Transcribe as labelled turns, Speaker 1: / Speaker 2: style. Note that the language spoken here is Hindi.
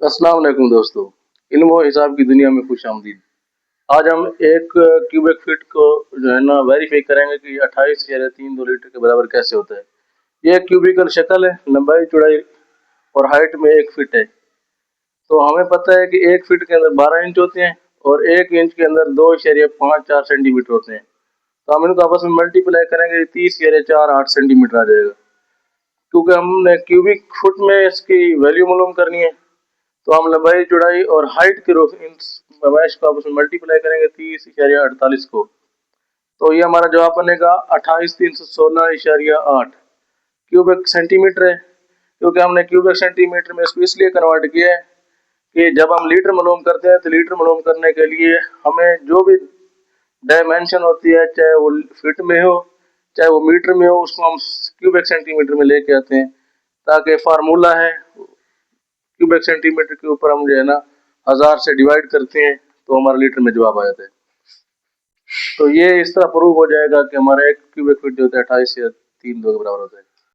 Speaker 1: अस्सलाम वालेकुम दोस्तों, इल्म और हिसाब की दुनिया में खुशामदीद। आज हम एक क्यूबिक फीट को जो है ना वेरीफाई करेंगे कि 28.32 लीटर के बराबर कैसे होता है। ये एक क्यूबिकल शक्ल है, लंबाई चौड़ाई और हाइट में 1 फीट है। तो हमें पता है कि 1 फीट के अंदर 12 इंच होते हैं और 1 इंच के अंदर 2.54 सेंटीमीटर होते हैं। तो हम इनको आपस में मल्टीप्लाई करेंगे, 30.48 सेंटीमीटर आ जाएगा। क्योंकि हमने क्यूबिक फुट में इसकी वैल्यू मालूम करनी है, तो हम लंबाई चौड़ाई और हाइट के रूप इन पैमाइश को आपस में मल्टीप्लाई करेंगे 30.48 को। तो ये हमारा जवाब बनेगा 28,316.8 क्यूबिक सेंटीमीटर है। क्योंकि हमने क्यूबिक सेंटीमीटर में इसको इसलिए कन्वर्ट किया है कि जब हम लीटर मालूम करते हैं तो लीटर मालूम करने के लिए हमें जो भी डायमेंशन होती है, चाहे वो फीट में हो चाहे वो मीटर में हो, उसको हम क्यूबिक सेंटीमीटर में लेके आते हैं। ताकि फार्मूला है क्यूबिक सेंटीमीटर के ऊपर हम जो है ना 1000 से डिवाइड करते हैं तो हमारा लीटर में जवाब आ जाता है। तो ये इस तरह प्रूव हो जाएगा कि हमारा 1 क्यूबिक फीट जो होता है 28 या 3 के बराबर होता है।